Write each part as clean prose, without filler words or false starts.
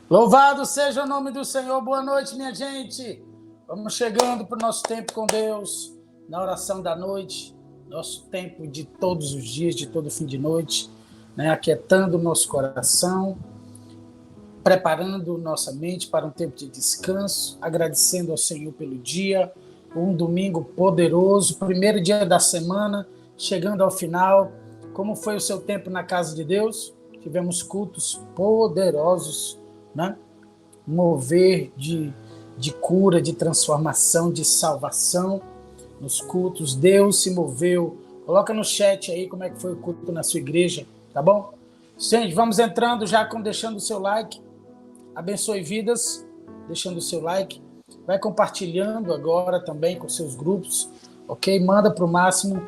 Louvado seja o nome do Senhor. Boa noite, minha gente. Vamos chegando para o nosso tempo com Deus, na oração da noite, nosso tempo de todos os dias, de todo fim de noite, né? Aquietando o nosso coração, preparando nossa mente para um tempo de descanso, agradecendo ao Senhor pelo dia, um domingo poderoso, primeiro dia da semana, chegando ao final. Como foi o seu tempo na casa de Deus? Tivemos cultos poderosos, né? Mover de cura, de transformação, de salvação nos cultos. Deus se moveu. Coloca no chat aí como é que foi o culto na sua igreja, tá bom? Gente, vamos entrando já deixando o seu like. Abençoe vidas, deixando o seu like. Vai compartilhando agora também com seus grupos, ok? Manda para o máximo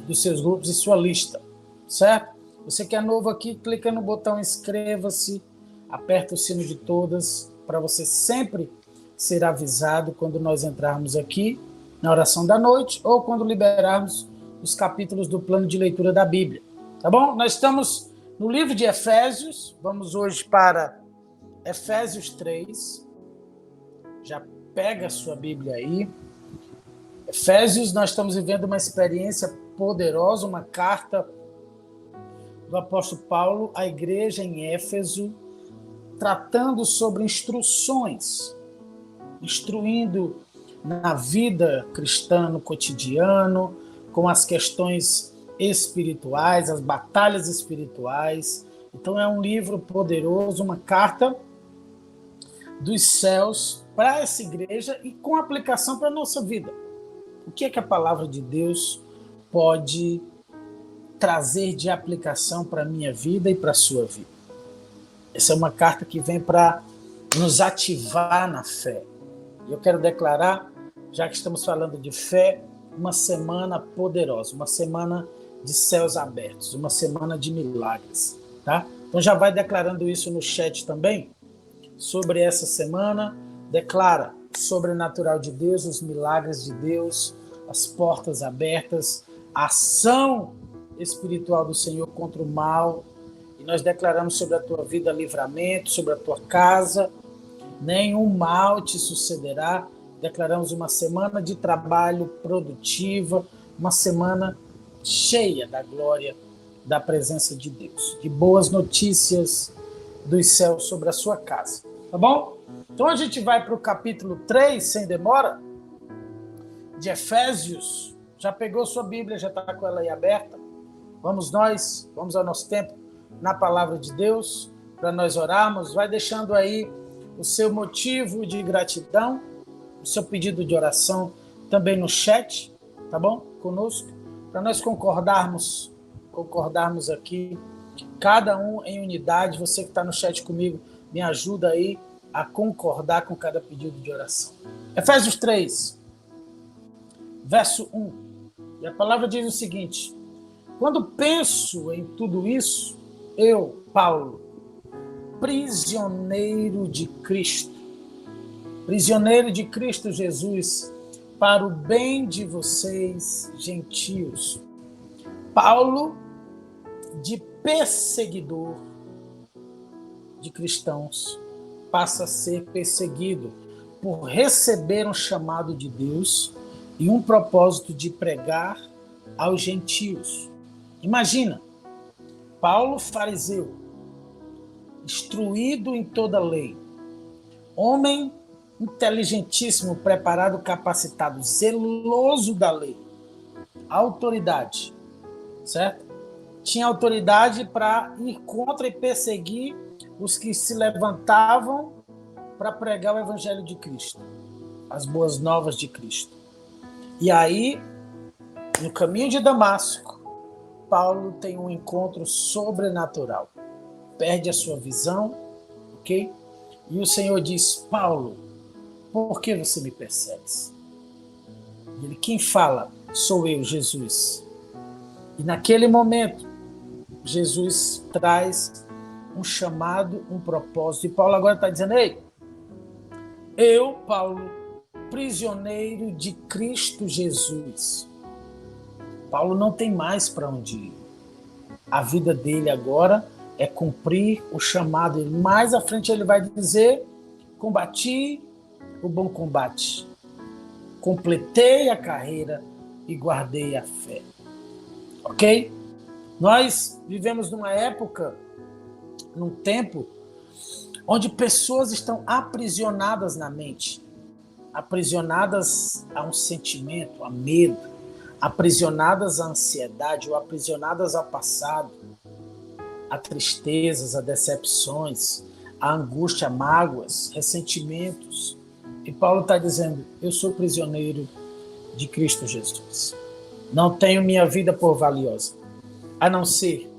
dos seus grupos e sua lista, certo? Você que é novo aqui, clica no botão inscreva-se, aperta o sino de todas, para você sempre ser avisado quando nós entrarmos aqui na oração da noite ou quando liberarmos os capítulos do plano de leitura da Bíblia, tá bom? Nós estamos no livro de Efésios, vamos hoje para Efésios 3, já pega a sua Bíblia aí. Efésios, nós estamos vivendo uma experiência poderosa, uma carta do apóstolo Paulo à igreja em Éfeso, tratando sobre instruções, instruindo na vida cristã, no cotidiano, com as questões espirituais, as batalhas espirituais. Então é um livro poderoso, uma carta dos céus para essa igreja e com aplicação para a nossa vida. O que é que a palavra de Deus pode trazer de aplicação para a minha vida e para a sua vida? Essa é uma carta que vem para nos ativar na fé. E eu quero declarar, já que estamos falando de fé, uma semana poderosa, uma semana de céus abertos, uma semana de milagres, tá? Então já vai declarando isso no chat também, sobre essa semana. Declara sobrenatural de Deus, os milagres de Deus, as portas abertas, a ação espiritual do Senhor contra o mal. E nós declaramos sobre a tua vida livramento, sobre a tua casa, nenhum mal te sucederá. Declaramos uma semana de trabalho produtiva, uma semana cheia da glória, da presença de Deus, de boas notícias dos céus sobre a sua casa, tá bom? Então a gente vai para o capítulo 3, sem demora, de Efésios. Já pegou sua Bíblia, já está com ela aí aberta? Vamos ao nosso tempo na palavra de Deus, para nós orarmos. Vai deixando aí o seu motivo de gratidão, o seu pedido de oração também no chat, tá bom? Conosco, para nós concordarmos aqui, cada um em unidade. Você que está no chat comigo, me ajuda aí a concordar com cada pedido de oração. Efésios 3, verso 1. E a palavra diz o seguinte: quando penso em tudo isso, eu, Paulo, prisioneiro de Cristo Jesus, para o bem de vocês, gentios. Paulo, de perseguidor de cristãos, passa a ser perseguido por receber um chamado de Deus e um propósito de pregar aos gentios. Imagina, Paulo, fariseu, instruído em toda a lei, homem inteligentíssimo, preparado, capacitado, zeloso da lei, autoridade, certo? Tinha autoridade para ir contra e perseguir os que se levantavam para pregar o evangelho de Cristo, as boas novas de Cristo. E aí, no caminho de Damasco, Paulo tem um encontro sobrenatural. Perde a sua visão, ok? E o Senhor diz: Paulo, por que você me persegues? E ele: quem fala? Sou eu, Jesus. E naquele momento, Jesus traz um chamado, um propósito. E Paulo agora está dizendo: ei, eu, Paulo, prisioneiro de Cristo Jesus. Paulo não tem mais para onde ir. A vida dele agora é cumprir o chamado. E mais à frente ele vai dizer: combati o bom combate, completei a carreira e guardei a fé. Ok? Nós vivemos numa época, num tempo, onde pessoas estão aprisionadas na mente, aprisionadas a um sentimento, a medo, aprisionadas à ansiedade ou aprisionadas ao passado, a tristezas, a decepções, a angústia, a mágoas, ressentimentos. E Paulo está dizendo: eu sou prisioneiro de Cristo Jesus. Não tenho minha vida por valiosa, a não ser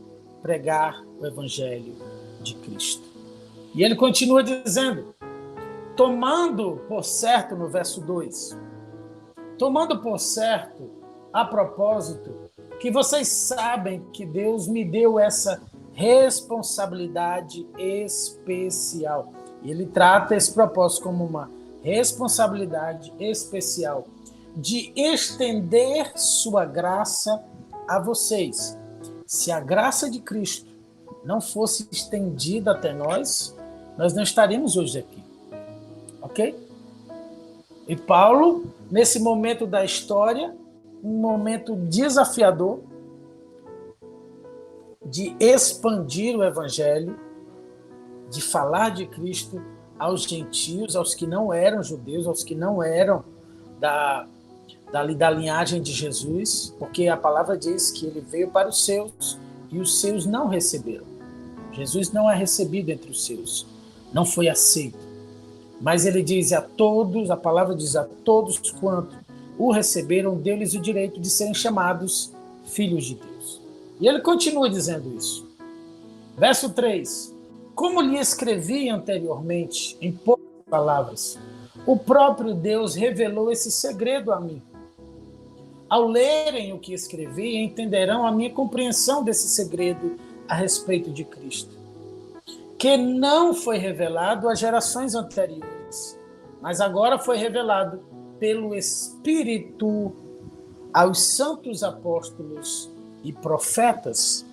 pregar o evangelho de Cristo. E ele continua dizendo, tomando por certo, no verso 2, tomando por certo, a propósito, que vocês sabem que Deus me deu essa responsabilidade especial. E ele trata esse propósito como uma responsabilidade especial de estender sua graça a vocês. Se a graça de Cristo não fosse estendida até nós, nós não estaríamos hoje aqui. Ok? E Paulo, nesse momento da história, um momento desafiador de expandir o evangelho, de falar de Cristo aos gentios, aos que não eram judeus, aos que não eram da linhagem de Jesus, porque a palavra diz que ele veio para os seus e os seus não receberam. Jesus não é recebido entre os seus, não foi aceito. Mas ele diz a todos, a palavra diz a todos quanto o receberam, deu-lhes o direito de serem chamados filhos de Deus. E ele continua dizendo isso. Verso 3. Como lhe escrevi anteriormente, em poucas palavras, o próprio Deus revelou esse segredo a mim. Ao lerem o que escrevi, entenderão a minha compreensão desse segredo a respeito de Cristo, que não foi revelado às gerações anteriores, mas agora foi revelado pelo Espírito aos santos apóstolos e profetas.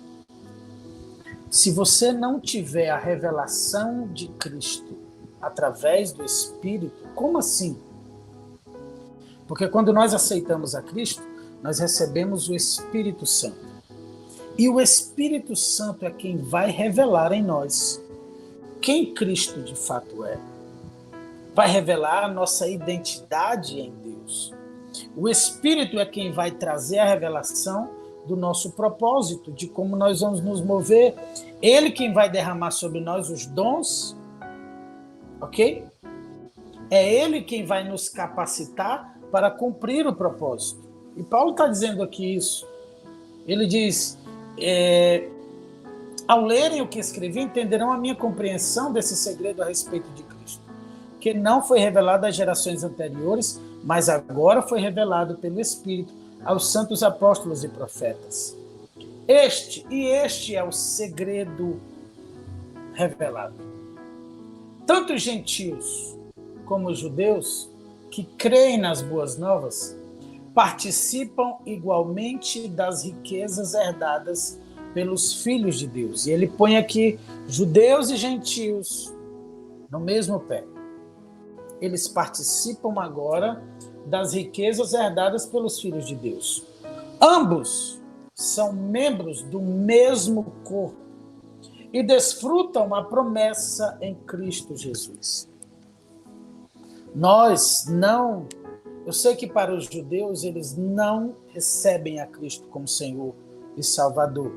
Se você não tiver a revelação de Cristo através do Espírito, como assim? Porque quando nós aceitamos a Cristo, nós recebemos o Espírito Santo. E o Espírito Santo é quem vai revelar em nós quem Cristo de fato é. Vai revelar a nossa identidade em Deus. O Espírito é quem vai trazer a revelação do nosso propósito, de como nós vamos nos mover. Ele quem vai derramar sobre nós os dons, ok? É Ele quem vai nos capacitar para cumprir o propósito. E Paulo está dizendo aqui isso. Ele diz, ao lerem o que escrevi, entenderão a minha compreensão desse segredo a respeito de Cristo, que não foi revelado às gerações anteriores, mas agora foi revelado pelo Espírito aos santos apóstolos e profetas. Este é o segredo revelado. Tanto os gentios como os judeus que creem nas boas novas participam igualmente das riquezas herdadas pelos filhos de Deus. E ele põe aqui judeus e gentios no mesmo pé. Eles participam agora das riquezas herdadas pelos filhos de Deus. Ambos são membros do mesmo corpo e desfrutam a promessa em Cristo Jesus. Nós não... Eu sei que para os judeus eles não recebem a Cristo como Senhor e Salvador.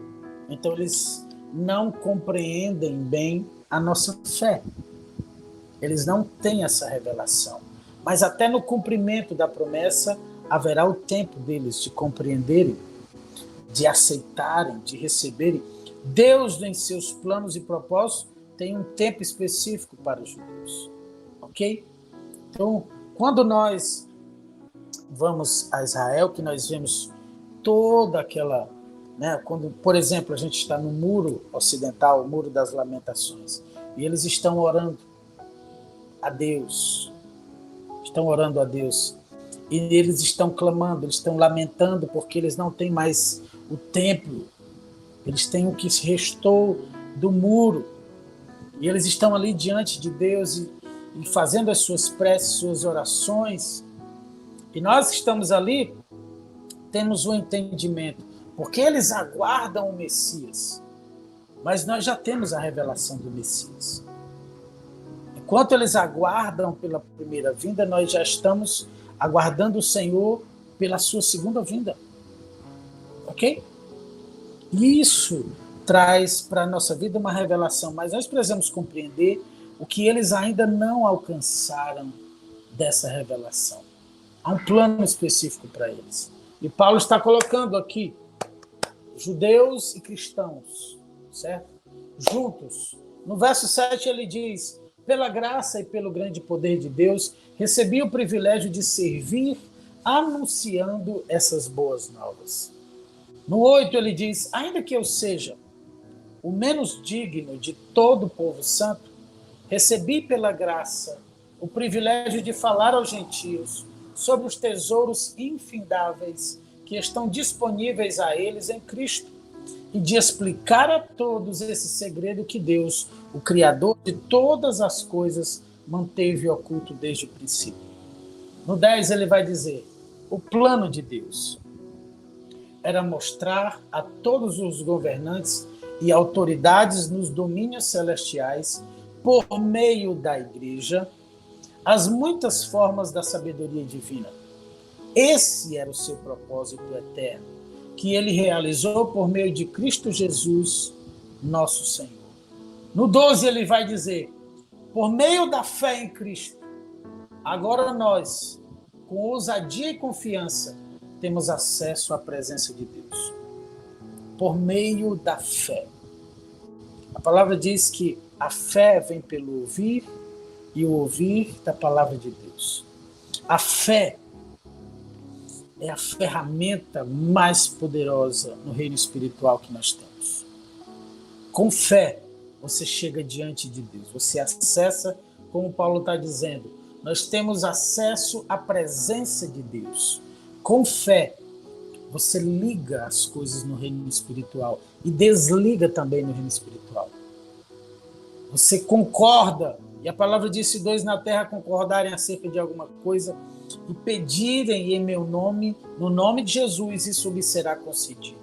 Então eles não compreendem bem a nossa fé. Eles não têm essa revelação. Mas até no cumprimento da promessa haverá o tempo deles de compreenderem, de aceitarem, de receberem. Deus, em seus planos e propósitos, tem um tempo específico para os judeus. Ok? Então, quando nós vamos a Israel, que nós vemos toda aquela... Quando, por exemplo, a gente está no muro ocidental, o muro das lamentações, e eles estão orando a Deus, e eles estão clamando, eles estão lamentando, porque eles não têm mais o templo, eles têm o que restou do muro. E eles estão ali diante de Deus e fazendo as suas preces, suas orações. E nós que estamos ali temos um entendimento, porque eles aguardam o Messias. Mas nós já temos a revelação do Messias. Enquanto eles aguardam pela primeira vinda, nós já estamos aguardando o Senhor pela sua segunda vinda. Ok? Isso traz para a nossa vida uma revelação, mas nós precisamos compreender o que eles ainda não alcançaram dessa revelação. Há um plano específico para eles. E Paulo está colocando aqui judeus e cristãos, certo? Juntos. No verso 7 ele diz: pela graça e pelo grande poder de Deus, recebi o privilégio de servir anunciando essas boas novas. No 8 ele diz: ainda que eu seja o menos digno de todo o povo santo, recebi pela graça o privilégio de falar aos gentios sobre os tesouros infindáveis que estão disponíveis a eles em Cristo e de explicar a todos esse segredo que Deus, o Criador de todas as coisas, manteve oculto desde o princípio. No 10 ele vai dizer: o plano de Deus era mostrar a todos os governantes e autoridades nos domínios celestiais, por meio da igreja, as muitas formas da sabedoria divina. Esse era o seu propósito eterno, que ele realizou por meio de Cristo Jesus, nosso Senhor. No 12 ele vai dizer: por meio da fé em Cristo, agora nós, com ousadia e confiança, temos acesso à presença de Deus. Por meio da fé. A palavra diz que a fé vem pelo ouvir e o ouvir da palavra de Deus. A fé é a ferramenta mais poderosa no reino espiritual que nós temos. Com fé, você chega diante de Deus. Você acessa, como Paulo está dizendo, nós temos acesso à presença de Deus. Com fé, você liga as coisas no reino espiritual e desliga também no reino espiritual. Você concorda, e a palavra diz: se dois na terra concordarem acerca de alguma coisa e pedirem em meu nome, no nome de Jesus, isso lhe será concedido.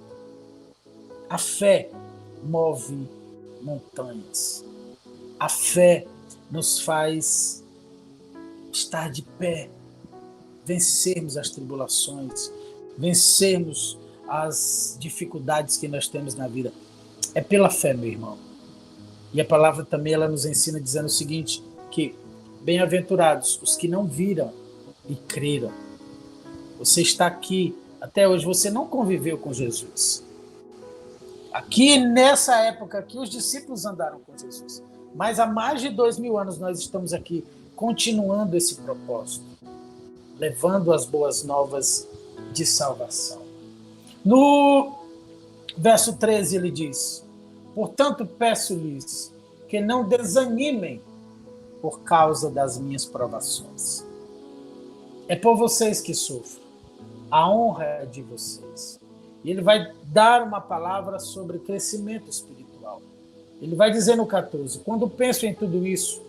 A fé move montanhas. A fé nos faz estar de pé, vencermos as tribulações, vencermos as dificuldades que nós temos na vida. É pela fé, meu irmão. E a palavra também ela nos ensina dizendo o seguinte, que bem-aventurados os que não viram e creram. Você está aqui, até hoje você não conviveu com Jesus. Aqui, nessa época aqui, os discípulos andaram com Jesus. Mas há mais de 2000 anos nós estamos aqui continuando esse propósito, levando as boas novas de salvação. No verso 13 ele diz: portanto, peço-lhes que não desanimem por causa das minhas provações. É por vocês que sofro. A honra é de vocês. E ele vai dar uma palavra sobre crescimento espiritual. Ele vai dizer no 14: quando penso em tudo isso,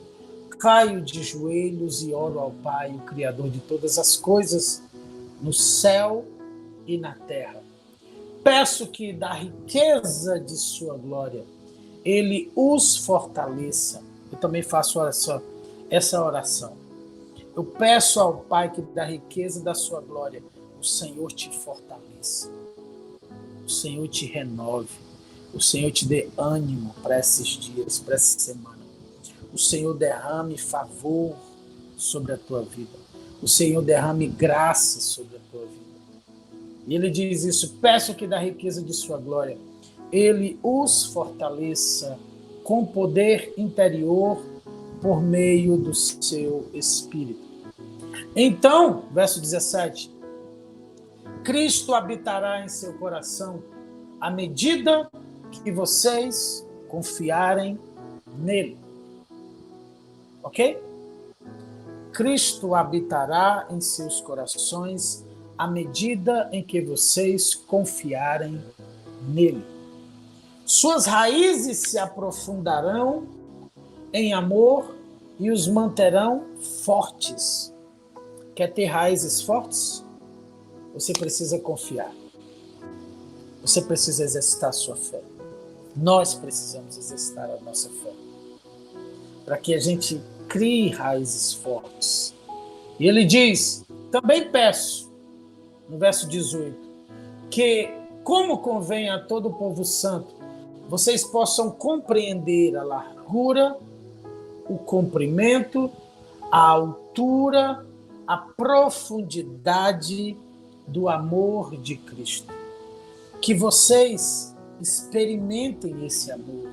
caio de joelhos e oro ao Pai, o Criador de todas as coisas, no céu e na terra. Peço que da riqueza de sua glória, ele os fortaleça. Eu também faço essa oração. Eu peço ao Pai que da riqueza da sua glória, o Senhor te fortaleça. O Senhor te renove. O Senhor te dê ânimo para esses dias, para essa semana. O Senhor derrame favor sobre a tua vida. O Senhor derrame graça sobre a tua vida. E ele diz isso: peço que da riqueza de sua glória, ele os fortaleça com poder interior por meio do seu Espírito. Então, verso 17, Cristo habitará em seu coração à medida que vocês confiarem nele. Ok? Cristo habitará em seus corações à medida em que vocês confiarem nele. Suas raízes se aprofundarão em amor e os manterão fortes. Quer ter raízes fortes? Você precisa confiar. Você precisa exercitar a sua fé. Nós precisamos exercitar a nossa fé. Para que a gente crie raízes fortes. E ele diz, também peço, no verso 18, que, como convém a todo o povo santo, vocês possam compreender a largura, o comprimento, a altura, a profundidade do amor de Cristo. Que vocês experimentem esse amor,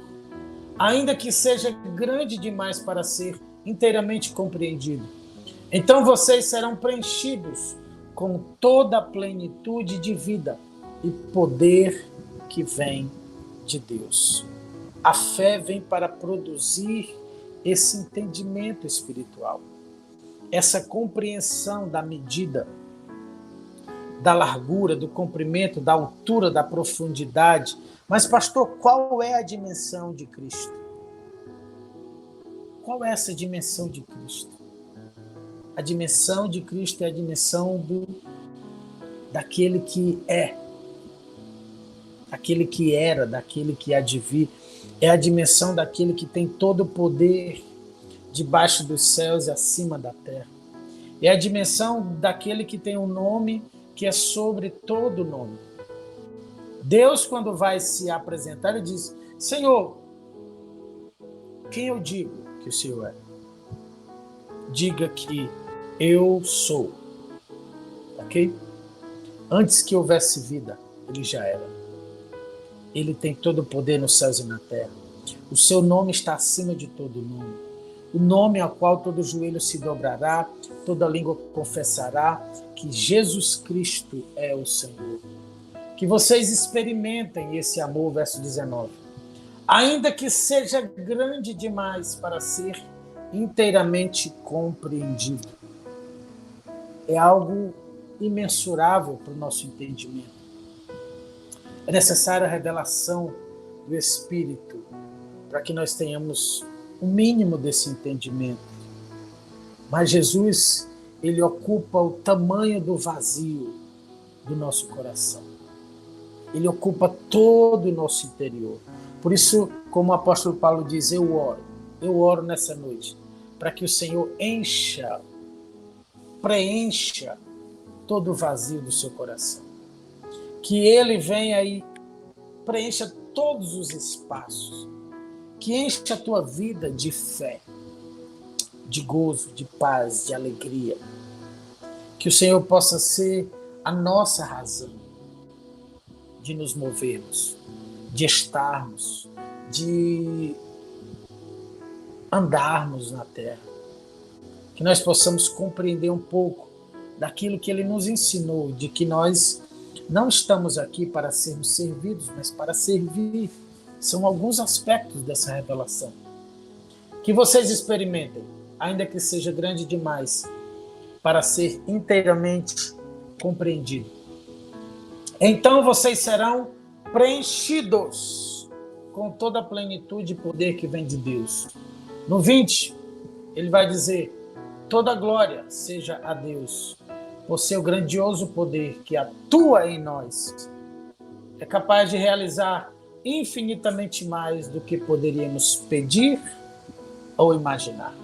ainda que seja grande demais para ser inteiramente compreendido. Então vocês serão preenchidos com toda a plenitude de vida e poder que vem de Deus. A fé vem para produzir esse entendimento espiritual, essa compreensão da medida, da largura, do comprimento, da altura, da profundidade. Mas, pastor, qual é a dimensão de Cristo? Qual é essa dimensão de Cristo? A dimensão de Cristo é a dimensão daquele que é, daquele que era, daquele que há de vir. É a dimensão daquele que tem todo o poder debaixo dos céus e acima da terra. É a dimensão daquele que tem um nome que é sobre todo nome. Deus, quando vai se apresentar, ele diz, Senhor, quem eu digo que o Senhor é? Diga que eu sou. Ok? Antes que houvesse vida, ele já era. Ele tem todo o poder nos céus e na terra. O seu nome está acima de todo nome. O nome ao qual todo joelho se dobrará, toda língua confessará que Jesus Cristo é o Senhor. Que vocês experimentem esse amor, verso 19. Ainda que seja grande demais para ser inteiramente compreendido. É algo imensurável para o nosso entendimento. É necessária a revelação do Espírito para que nós tenhamos o mínimo desse entendimento. Mas Jesus, ele ocupa o tamanho do vazio do nosso coração. Ele ocupa todo o nosso interior. Por isso, como o apóstolo Paulo diz, eu oro nessa noite, para que o Senhor preencha todo o vazio do seu coração. Que ele venha e preencha todos os espaços. Que enche a tua vida de fé, de gozo, de paz, de alegria. Que o Senhor possa ser a nossa razão de nos movermos, de estarmos, de andarmos na terra. Que nós possamos compreender um pouco daquilo que ele nos ensinou, de que nós não estamos aqui para sermos servidos, mas para servir. São alguns aspectos dessa revelação. Que vocês experimentem, ainda que seja grande demais, para ser inteiramente compreendido. Então vocês serão preenchidos com toda a plenitude e poder que vem de Deus. No 20, ele vai dizer, toda glória seja a Deus, por seu grandioso poder que atua em nós. É capaz de realizar infinitamente mais do que poderíamos pedir ou imaginar.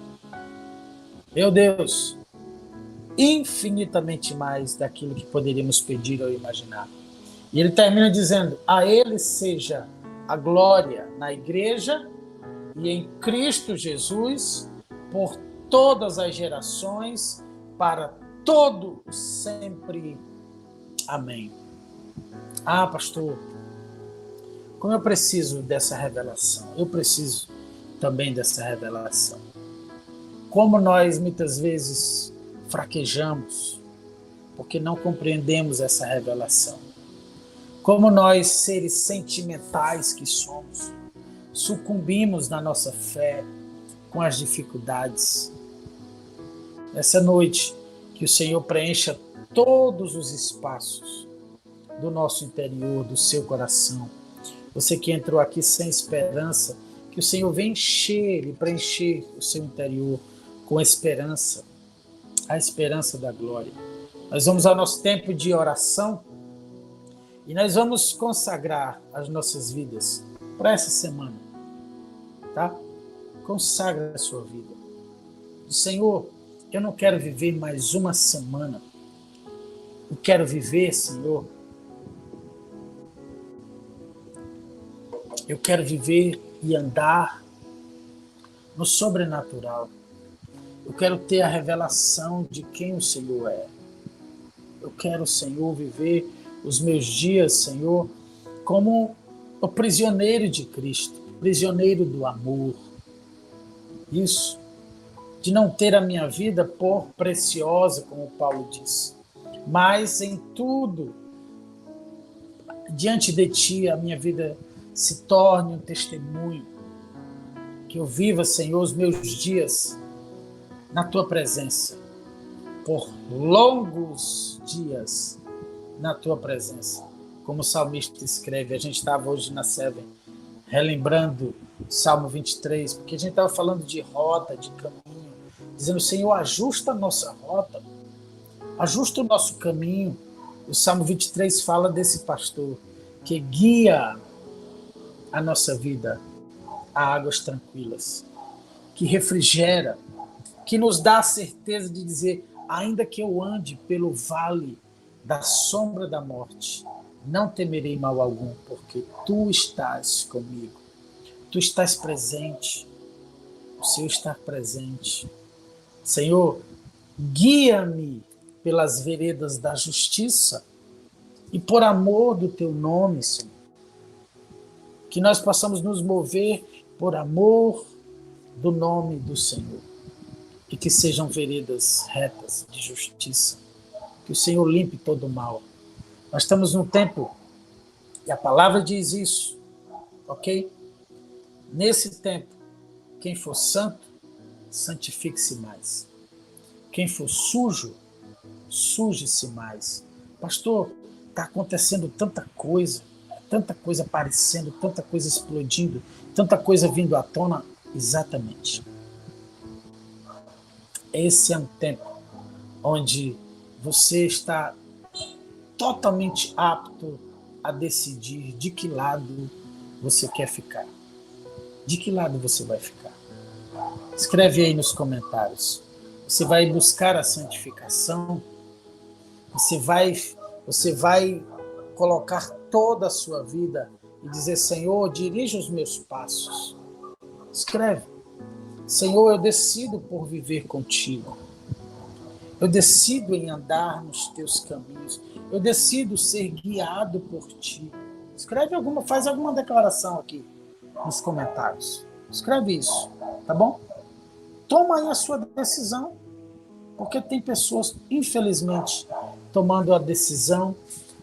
Meu Deus, infinitamente mais daquilo que poderíamos pedir ou imaginar. E ele termina dizendo, a ele seja a glória na igreja e em Cristo Jesus por todas as gerações, para todo sempre. Amém. Ah, pastor, como eu preciso dessa revelação. Eu preciso também dessa revelação. Como nós muitas vezes fraquejamos porque não compreendemos essa revelação. Como nós, seres sentimentais que somos, sucumbimos na nossa fé com as dificuldades. Essa noite, que o Senhor preencha todos os espaços do nosso interior, do seu coração. Você que entrou aqui sem esperança, que o Senhor venha encher e preencher o seu interior com esperança, a esperança da glória. Nós vamos ao nosso tempo de oração e nós vamos consagrar as nossas vidas para essa semana, tá? Consagra a sua vida. Senhor, eu não quero viver mais uma semana. Eu quero viver, Senhor. Eu quero viver e andar no sobrenatural. Eu quero ter a revelação de quem o Senhor é. Eu quero, Senhor, viver os meus dias, Senhor, como o prisioneiro de Cristo, prisioneiro do amor. Isso, de não ter a minha vida por preciosa, como Paulo disse, mas em tudo, diante de Ti, a minha vida se torne um testemunho, que eu viva, Senhor, os meus dias na Tua presença, por longos dias na Tua presença. Como o salmista escreve, a gente estava hoje na Seven, relembrando o Salmo 23, porque a gente estava falando de rota, de caminho, dizendo, Senhor, ajusta a nossa rota, ajusta o nosso caminho. O Salmo 23 fala desse pastor que guia a nossa vida a águas tranquilas, que refrigera, que nos dá a certeza de dizer, ainda que eu ande pelo vale da sombra da morte, não temerei mal algum, porque Tu estás comigo. Tu estás presente. O Senhor está presente. Senhor, guia-me pelas veredas da justiça e por amor do Teu nome, Senhor. Que nós possamos nos mover por amor do nome do Senhor. E que sejam veredas retas de justiça. Que o Senhor limpe todo o mal. Nós estamos num tempo, e a palavra diz isso, ok? Nesse tempo, quem for santo, santifique-se mais. Quem for sujo, suje-se mais. Pastor, está acontecendo tanta coisa aparecendo, tanta coisa explodindo, tanta coisa vindo à tona. Exatamente. Esse é um tempo onde você está totalmente apto a decidir de que lado você quer ficar. De que lado você vai ficar? Escreve aí nos comentários. Você vai buscar a santificação? Você vai colocar toda a sua vida e dizer, Senhor, dirija os meus passos. Escreve. Senhor, eu decido por viver contigo. Eu decido em andar nos teus caminhos. Eu decido ser guiado por ti. Escreve faz alguma declaração aqui nos comentários. Escreve isso, tá bom? Toma aí a sua decisão, porque tem pessoas, infelizmente, tomando a decisão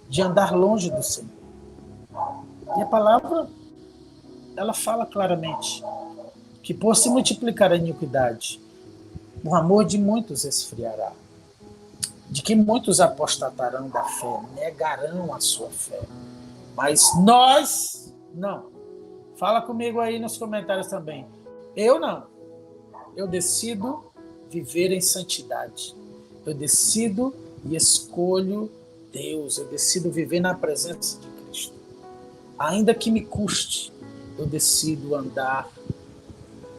de andar longe do Senhor. E a palavra, ela fala claramente que por se multiplicar a iniquidade, o amor de muitos esfriará, de que muitos apostatarão da fé, negarão a sua fé. Mas nós, não. Fala comigo aí nos comentários também. Eu não. Eu decido viver em santidade. Eu decido e escolho Deus. Eu decido viver na presença de Cristo. Ainda que me custe, eu decido andar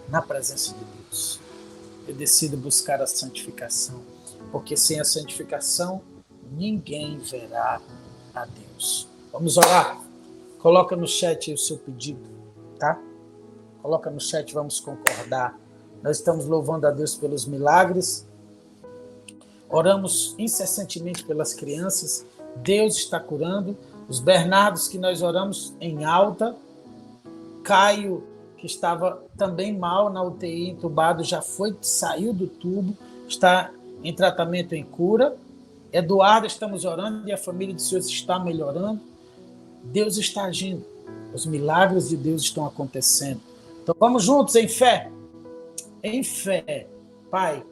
na presença de Deus. Eu decido buscar a santificação. Porque sem a santificação, ninguém verá a Deus. Vamos orar? Coloca no chat aí o seu pedido, tá? Coloca no chat, vamos concordar. Nós estamos louvando a Deus pelos milagres. Oramos incessantemente pelas crianças. Deus está curando. Os Bernardos que nós oramos em alta. Caio, que estava também mal na UTI, entubado, saiu do tubo, está em tratamento em cura. Eduardo, estamos orando e a família de Deus está melhorando. Deus está agindo. Os milagres de Deus estão acontecendo. Então vamos juntos em fé. Em fé. Pai,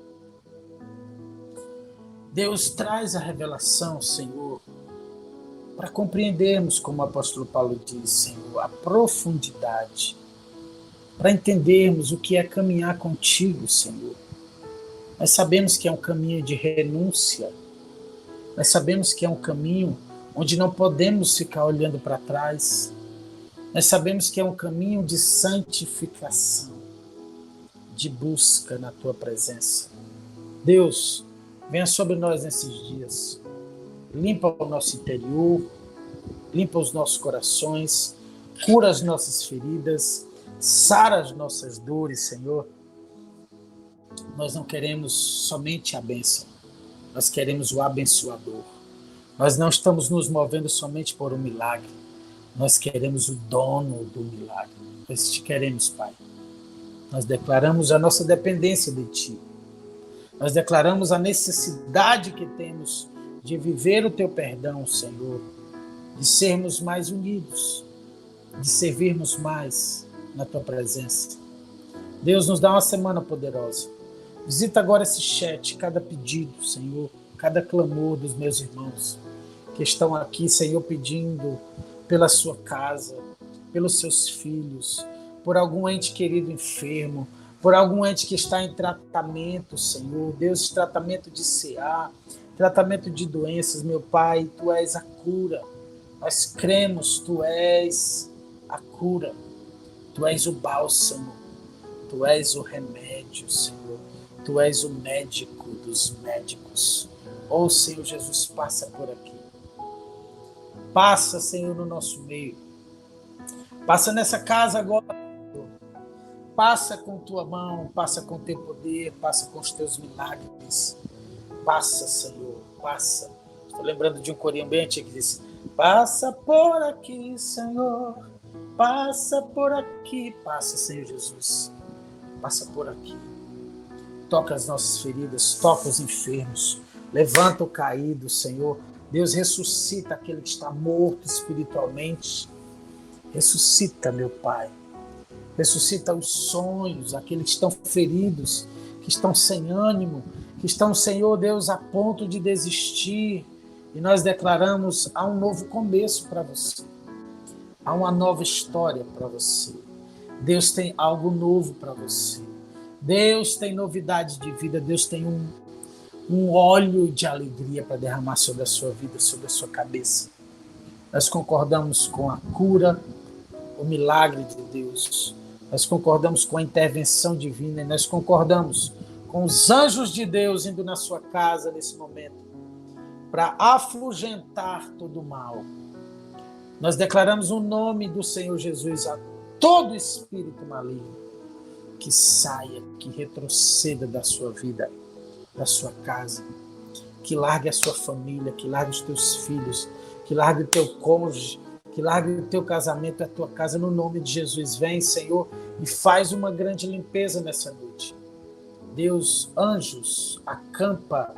Deus traz a revelação, Senhor, para compreendermos, como o apóstolo Paulo diz, Senhor, a profundidade, para entendermos o que é caminhar contigo, Senhor. Nós sabemos que é um caminho de renúncia, nós sabemos que é um caminho onde não podemos ficar olhando para trás, nós sabemos que é um caminho de santificação, de busca na tua presença. Deus, venha sobre nós nesses dias, limpa o nosso interior, limpa os nossos corações, cura as nossas feridas, sara as nossas dores, Senhor. Nós não queremos somente a bênção, nós queremos o abençoador. Nós não estamos nos movendo somente por um milagre, nós queremos o dono do milagre. Nós te queremos, Pai. Nós declaramos a nossa dependência de Ti. Nós declaramos a necessidade que temos de viver o Teu perdão, Senhor, de sermos mais unidos, de servirmos mais na Tua presença. Deus, nos dá uma semana poderosa. Visita agora esse chat, cada pedido, Senhor, cada clamor dos meus irmãos que estão aqui, Senhor, pedindo pela sua casa, pelos seus filhos, por algum ente querido enfermo, por algum ente que está em tratamento, Senhor. Deus, tratamento de CA, tratamento de doenças, meu Pai, Tu és a cura. Nós cremos, Tu és a cura. Tu és o bálsamo, Tu és o remédio, Senhor. Tu és o médico dos médicos. Oh, Senhor Jesus, passa por aqui. Passa, Senhor, no nosso meio. Passa nessa casa agora, Senhor. Passa com Tua mão, passa com Teu poder, passa com os Teus milagres. Passa, Senhor, passa. Estou lembrando de um corinho bem antigo que diz: passa por aqui, Senhor. Passa por aqui. Passa, Senhor Jesus. Passa por aqui. Toca as nossas feridas, toca os enfermos. Levanta o caído, Senhor. Deus, ressuscita aquele que está morto espiritualmente. Ressuscita, meu Pai. Ressuscita os sonhos, aqueles que estão feridos, que estão sem ânimo, que estão, Senhor Deus, a ponto de desistir. E nós declaramos: há um novo começo para você. Há uma nova história para você. Deus tem algo novo para você. Deus tem novidade de vida. Deus tem um óleo de alegria para derramar sobre a sua vida, sobre a sua cabeça. Nós concordamos com a cura, o milagre de Deus. Nós concordamos com a intervenção divina e nós concordamos com os anjos de Deus indo na sua casa nesse momento para afugentar todo o mal. Nós declaramos o nome do Senhor Jesus a todo espírito maligno que saia, que retroceda da sua vida, da sua casa, que largue a sua família, que largue os teus filhos, que largue o teu cônjuge, que largue o teu casamento, a tua casa, no nome de Jesus. Vem, Senhor, e faz uma grande limpeza nessa noite. Deus, anjos, acampa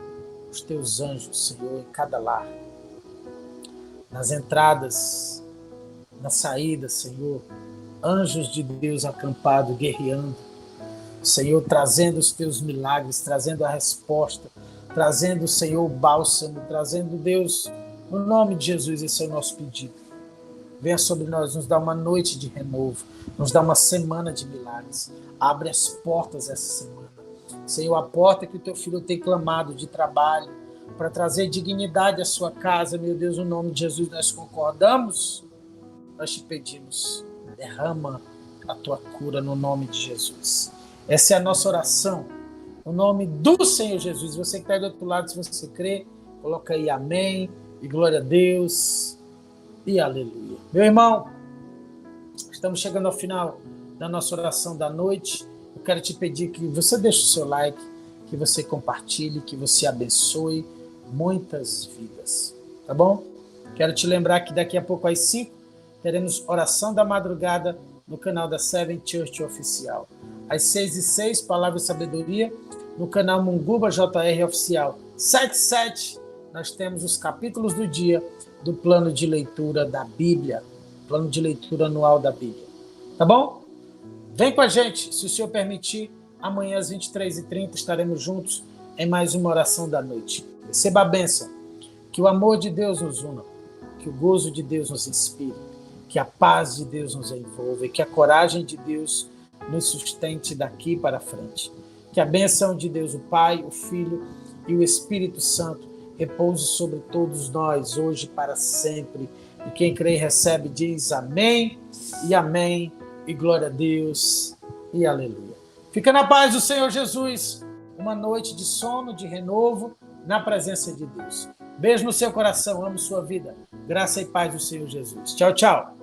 os teus anjos, Senhor, em cada lar, nas entradas, na saída, Senhor, anjos de Deus acampados, guerreando, Senhor, trazendo os teus milagres, trazendo a resposta, trazendo, Senhor, o bálsamo, trazendo, Deus, no nome de Jesus, esse é o nosso pedido. Venha sobre nós, nos dá uma noite de renovo, nos dá uma semana de milagres. Abre as portas essa semana. Senhor, a porta que o teu filho tem clamado de trabalho, para trazer dignidade à sua casa, meu Deus, no nome de Jesus, nós concordamos, nós te pedimos, derrama a tua cura no nome de Jesus. Essa é a nossa oração, no nome do Senhor Jesus. Você que está aí do outro lado, se você crê, coloca aí amém, e glória a Deus, e aleluia. Meu irmão, estamos chegando ao final da nossa oração da noite. Eu quero te pedir que você deixe o seu like, que você compartilhe, que você abençoe muitas vidas, tá bom? Quero te lembrar que daqui a pouco às 5 teremos oração da madrugada no canal da Seven Church Oficial. Às 6h06, Palavra e Sabedoria, no canal Munguba JR Oficial. 7h07, nós temos os capítulos do dia do plano de leitura da Bíblia, plano de leitura anual da Bíblia. Tá bom? Vem com a gente, se o Senhor permitir, amanhã às 23h30 estaremos juntos em mais uma oração da noite. Receba a bênção, que o amor de Deus nos una, que que o gozo de Deus nos inspire, que a paz de Deus nos envolva e que a coragem de Deus nos sustente daqui para frente. Que a bênção de Deus, o Pai, o Filho e o Espírito Santo repouse sobre todos nós, hoje e para sempre. E quem crê e recebe diz amém, e glória a Deus, e aleluia. Fica na paz do Senhor Jesus, uma noite de sono, de renovo, na presença de Deus. Beijo no seu coração, amo sua vida. Graça e paz do Senhor Jesus. Tchau, tchau.